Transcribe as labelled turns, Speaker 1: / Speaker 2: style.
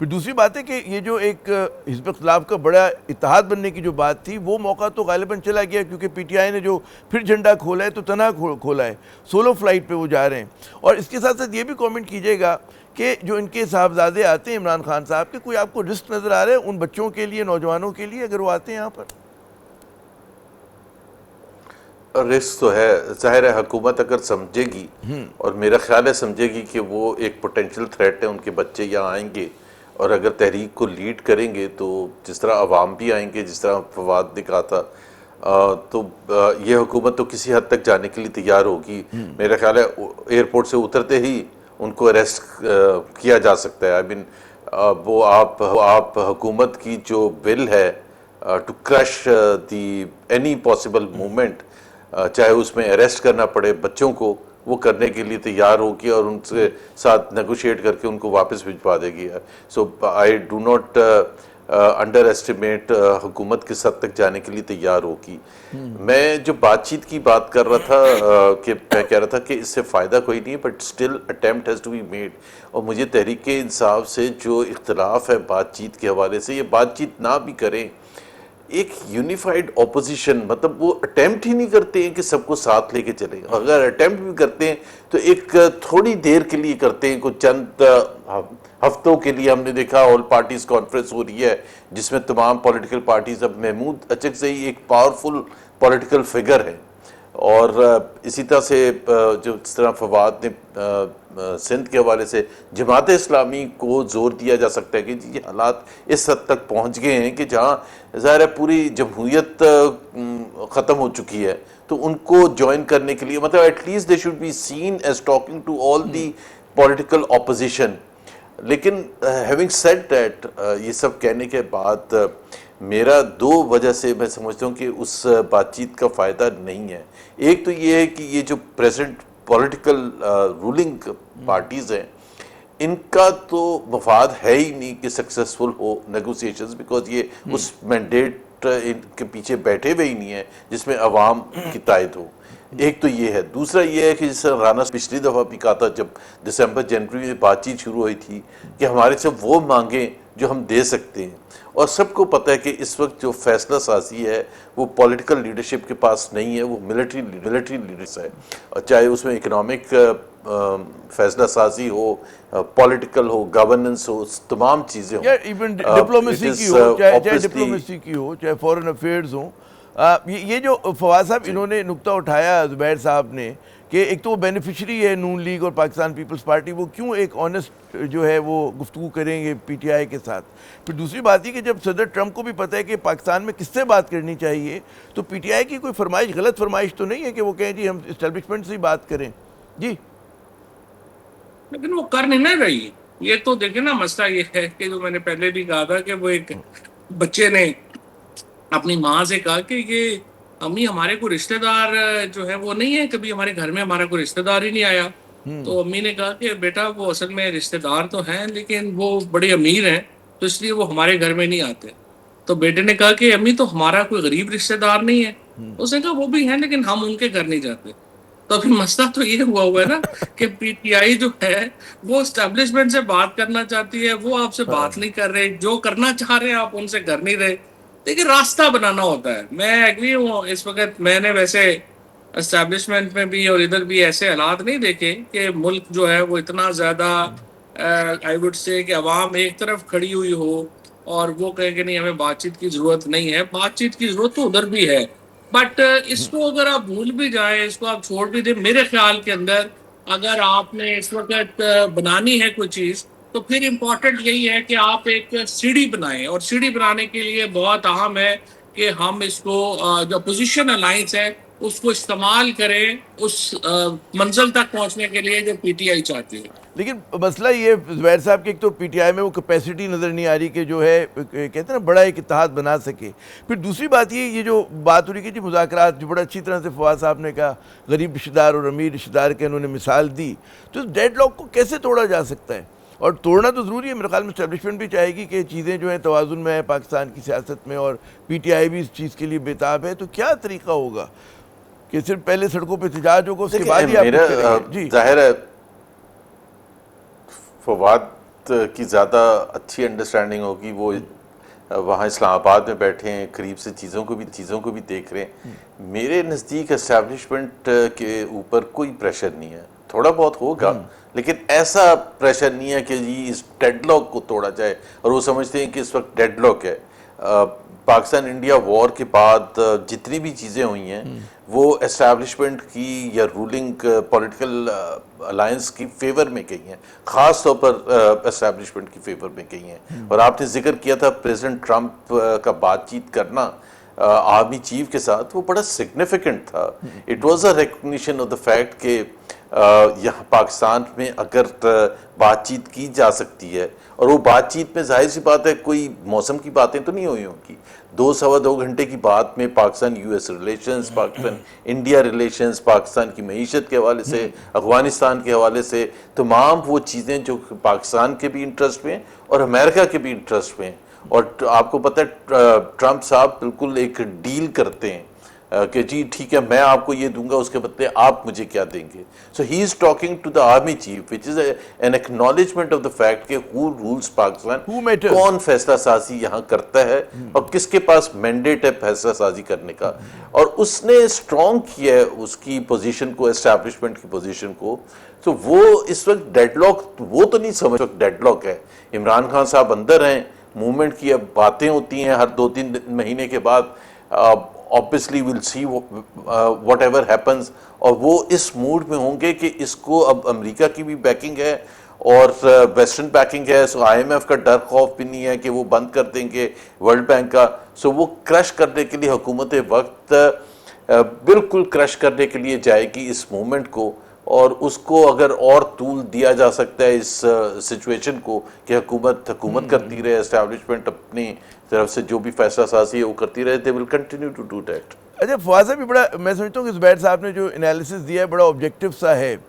Speaker 1: پھر دوسری بات ہے کہ یہ جو ایک حزب اختلاف کا بڑا اتحاد بننے کی جو بات تھی وہ موقع تو غالباً چلا گیا، کیونکہ پی ٹی آئی نے جو پھر جھنڈا کھولا ہے تو تنہا کھولا ہے، سولو فلائٹ پہ وہ جا رہے ہیں۔ اور اس کے ساتھ ساتھ یہ بھی کامنٹ کیجئے گا کہ جو ان کے صاحبزادے آتے ہیں عمران خان صاحب کے، کوئی آپ کو رسک نظر آ رہا ہے ان بچوں کے لیے، نوجوانوں کے لیے، اگر وہ آتے ہیں یہاں پر؟
Speaker 2: رسک تو ہے، ظاہر ہے حکومت اگر سمجھے گی، اور میرا خیال ہے سمجھے گی کہ وہ ایک پوٹینشیل تھریٹ ہے، ان کے بچے یہاں آئیں گے اور اگر تحریک کو لیڈ کریں گے تو جس طرح عوام بھی آئیں گے، جس طرح فواد نے کہا تھا، تو یہ حکومت تو کسی حد تک جانے کے لیے تیار ہوگی۔ میرا خیال ہے ایئرپورٹ سے اترتے ہی ان کو اریسٹ کیا جا سکتا ہے۔ آئی مین وہ آپ حکومت کی جو ول ہے to crush the any possible movement, چاہے اس میں اریسٹ کرنا پڑے بچوں کو، وہ کرنے کے لیے تیار ہوگی اور ان سے ساتھ نیگوشیٹ کر کے ان کو واپس بھجوا دے گی۔ So I do not underestimate حکومت کس حد تک جانے کے لیے تیار ہوگی۔ میں جو بات چیت کی بات کر رہا تھا کہ میں کہہ رہا تھا کہ اس سے فائدہ کوئی نہیں ہے، but still attempt has to be made. اور مجھے تحریک انصاف سے جو اختلاف ہے بات چیت کے حوالے سے، یہ بات چیت نہ بھی کریں، ایک یونیفائڈ اپوزیشن، مطلب وہ اٹیمپٹ ہی نہیں کرتے ہیں کہ سب کو ساتھ لے کے چلیں۔ اگر اٹیمپٹ بھی کرتے ہیں تو ایک تھوڑی دیر کے لیے کرتے ہیں، کچھ چند ہفتوں کے لیے۔ ہم نے دیکھا آل پارٹیز کانفرنس ہو رہی ہے جس میں تمام پولیٹیکل پارٹیز، اب محمود اچکزئی ایک پاورفل پولیٹیکل فگر ہے، اور اسی طرح سے جو جس طرح فواد نے سندھ کے حوالے سے جماعت اسلامی کو زور دیا جا سکتا ہے کہ یہ حالات اس حد تک پہنچ گئے ہیں کہ جہاں ظاہر ہے پوری جمہوریت ختم ہو چکی ہے، تو ان کو جوائن کرنے کے لیے مطلب at least they should be seen as talking to all the political opposition. لیکن ہیونگ سیڈ دیٹ، یہ سب کہنے کے بعد میرا دو وجہ سے میں سمجھتا ہوں کہ اس بات چیت کا فائدہ نہیں ہے۔ ایک تو یہ ہے کہ یہ جو پریزنٹ پولیٹیکل رولنگ پارٹیز ہیں، ان کا تو مفاد ہے ہی نہیں کہ سکسیسفل ہو نیگوسیشنز، بیکاز یہ اس مینڈیٹ ان کے پیچھے بیٹھے ہوئے ہی نہیں ہے جس میں عوام کی تائید ہو۔ ایک تو یہ ہے۔ دوسرا یہ ہے کہ جس طرح رانا پچھلی دفعہ بھی کہا تھا جب دسمبر جنوری میں بات چیت شروع ہوئی تھی کہ ہمارے سے وہ مانگیں جو ہم دے سکتے ہیں، اور سب کو پتہ ہے کہ اس وقت جو فیصلہ سازی ہے وہ پولیٹیکل لیڈرشپ کے پاس نہیں ہے، وہ ملٹری لیڈرس ہے، اور چاہے اس میں اکنامک فیصلہ سازی ہو، پولیٹیکل ہو، گورننس ہو، تمام چیزیں ہوں،
Speaker 1: یا ایون ڈپلومیسی کی ہو، چاہے ڈپلومیسی کی ہو، چاہے فورن افیئرز ہوں۔ یہ جو فواد صاحب انہوں نے نقطہ اٹھایا زبیر صاحب نے کہ ایک تو وہ بینیفیشری ہے نون لیگ اور پاکستان پیپلز پارٹی، وہ کیوں ایک آنیسٹ جو ہے وہ گفتگو کریں گے پی ٹی آئی کے ساتھ؟ پھر دوسری بات یہ کہ جب صدر ٹرمپ کو بھی پتہ ہے کہ پاکستان میں کس سے بات کرنی چاہیے، تو پی ٹی آئی کی کوئی فرمائش غلط فرمائش تو نہیں ہے کہ وہ کہیں جی ہم اسٹیبلشمنٹ سے ہی بات کریں؟ جی
Speaker 3: لیکن وہ کر نہیں نہ رہی۔ یہ تو دیکھیں نا، مسئلہ یہ ہے کہ جو میں نے پہلے بھی کہا تھا کہ وہ ایک بچے نے اپنی ماں سے کہا کہ یہ امی ہمارے کوئی رشتہ دار جو ہے وہ نہیں ہے، کبھی ہمارے گھر میں ہمارا کوئی رشتہ دار ہی نہیں آیا۔ تو امی نے کہا کہ بیٹا وہ اصل میں رشتہ دار تو ہیں لیکن وہ بڑے امیر ہیں تو اس لیے وہ ہمارے گھر میں نہیں آتے۔ تو بیٹے نے کہا کہ امی تو ہمارا کوئی غریب رشتہ دار نہیں ہے۔ اس نے کہا وہ بھی ہیں لیکن ہم ان کے گھر نہیں جاتے۔ تو ابھی مسئلہ تو یہ ہوا ہے نا کہ پی ٹی آئی جو ہے وہ اسٹیبلشمنٹ سے بات کرنا چاہتی ہے، وہ آپ سے بات نہیں کر رہے، جو کرنا چاہ رہے ہیں آپ ان سے کر نہیں رہے۔ لیکن راستہ بنانا ہوتا ہے۔ میں ایگری ہوں، اس وقت میں نے ویسے اسٹیبلشمنٹ میں بھی اور ادھر بھی ایسے حالات نہیں دیکھے کہ ملک جو ہے وہ اتنا زیادہ آئی وڈ سے کہ عوام ایک طرف کھڑی ہوئی ہو اور وہ کہے کہ نہیں ہمیں بات چیت کی ضرورت نہیں ہے۔ بات چیت کی ضرورت تو ادھر بھی ہے، بٹ اس کو اگر آپ بھول بھی جائیں، اس کو آپ چھوڑ بھی دیں، میرے خیال کے اندر اگر آپ نے اس وقت بنانی ہے کوئی چیز تو پھر امپورٹنٹ یہی ہے کہ آپ ایک سیڑھی بنائیں، اور سیڑھی بنانے کے لیے بہت اہم ہے کہ ہم اس کو جو اپوزیشن الائنس ہے اس کو استعمال کریں اس منزل تک پہنچنے کے لیے جو پی ٹی آئی چاہتی ہے۔
Speaker 1: لیکن مسئلہ یہ زبیر صاحب کہ ایک تو پی ٹی آئی میں وہ کیپیسٹی نظر نہیں آ رہی کہ جو ہے کہتے ہیں نا بڑا ایک اتحاد بنا سکے۔ پھر دوسری بات یہ جو بات ہو رہی کہ جی مذاکرات، جو بڑا اچھی طرح سے فواد صاحب نے کہا غریب رشتہ دار اور امیر رشتہ دار کے انہوں نے مثال دی، تو اس ڈیڈ لاک کو کیسے توڑا جا سکتا ہے؟ اور توڑنا تو ضروری ہے، میرے خیال میں اسٹیبلشمنٹ بھی چاہے گی کہ چیزیں جو ہیں توازن میں ہیں پاکستان کی سیاست میں، اور پی ٹی آئی بھی اس چیز کے لیے بےتاب ہے۔ تو کیا طریقہ ہوگا کہ صرف پہلے سڑکوں پہ احتجاج ہوگا اس کے بعد ہی آپ کچھ کریں گے؟ جی
Speaker 2: ظاہر ہے فواد کی زیادہ اچھی انڈرسٹینڈنگ ہوگی، وہ وہاں اسلام آباد میں بیٹھے ہیں، قریب سے چیزوں کو بھی دیکھ رہے ہیں۔ میرے نزدیک اسٹیبلشمنٹ کے اوپر کوئی پریشر نہیں ہے، تھوڑا بہت ہوگا لیکن ایسا پریشر نہیں ہے کہ جی اس ڈیڈ لاک کو توڑا جائے، اور وہ سمجھتے ہیں کہ اس وقت ڈیڈ لاک ہے۔ پاکستان انڈیا وار کے بعد جتنی بھی چیزیں ہوئی ہیں وہ اسٹیبلشمنٹ کی یا رولنگ پولیٹیکل الائنس کی فیور میں گئی ہیں، خاص طور پر اسٹیبلشمنٹ کی فیور میں گئی ہیں۔ اور آپ نے ذکر کیا تھا پریزیڈنٹ ٹرمپ کا بات چیت کرنا آرمی چیف کے ساتھ، وہ بڑا سگنیفیکنٹ تھا۔ It was a recognition of the fact کہ یہاں پاکستان میں اگر بات چیت کی جا سکتی ہے، اور وہ بات چیت میں ظاہر سی بات ہے کوئی موسم کی باتیں تو نہیں ہوئی ہوں گی، 2-2.25 گھنٹے کی بات میں Pakistan U S relations, Pakistan India relations, Pakistan کی معیشت کے حوالے سے، افغانستان کے حوالے سے، تمام وہ چیزیں جو پاکستان کے بھی انٹرسٹ میں اور امریکہ کے بھی انٹرسٹ میں۔ اور آپ کو پتہ ہے ٹرمپ صاحب بالکل ایک ڈیل کرتے ہیں کہ جی ٹھیک ہے میں آپ کو یہ دوں گا، اس کے بدلے آپ مجھے کیا دیں گے۔ So he is talking to the army chief which is an acknowledgement of the fact کہ ہو رولز پاکستان، کون فیصلہ سازی یہاں کرتا ہے اور کس کے پاس مینڈیٹ ہے فیصلہ سازی کرنے کا۔ اور اس نے اسٹرانگ کیا ہے اس کی پوزیشن کو، اسٹیبلشمنٹ کی پوزیشن کو۔ تو وہ اس وقت ڈیڈ لاک وہ تو نہیں سمجھ وقت ڈیڈ لاک ہے۔ عمران خان صاحب اندر ہیں، موومنٹ کی اب باتیں ہوتی ہیں ہر 2-3 مہینے کے بعد، obviously we'll see whatever happens، اور وہ اس موڈ میں ہوں گے کہ اس کو اب امریکہ کی بھی بیکنگ ہے اور ویسٹرن بیکنگ ہے، سو آئی ایم ایف کا ڈر خوف بھی نہیں ہے کہ وہ بند کر دیں گے، ورلڈ بینک کا۔ سو وہ کرش کرنے کے لیے حکومت وقت بالکل کرش کرنے کے لیے جائے گی اس موومنٹ کو، اور اس کو اگر اور طول دیا جا سکتا ہے اس سچویشن کو کہ حکومت کرتی رہے، اسٹیبلشمنٹ اپنی طرف سے جو بھی فیصلہ سازی ہے وہ کرتی رہے، they will continue to do that۔
Speaker 1: اچھا فواز صاحب بھی بڑا، میں سمجھتا ہوں کہ زبیر صاحب نے جو انالیسس دیا ہے بڑا آبجیکٹو سا ہے۔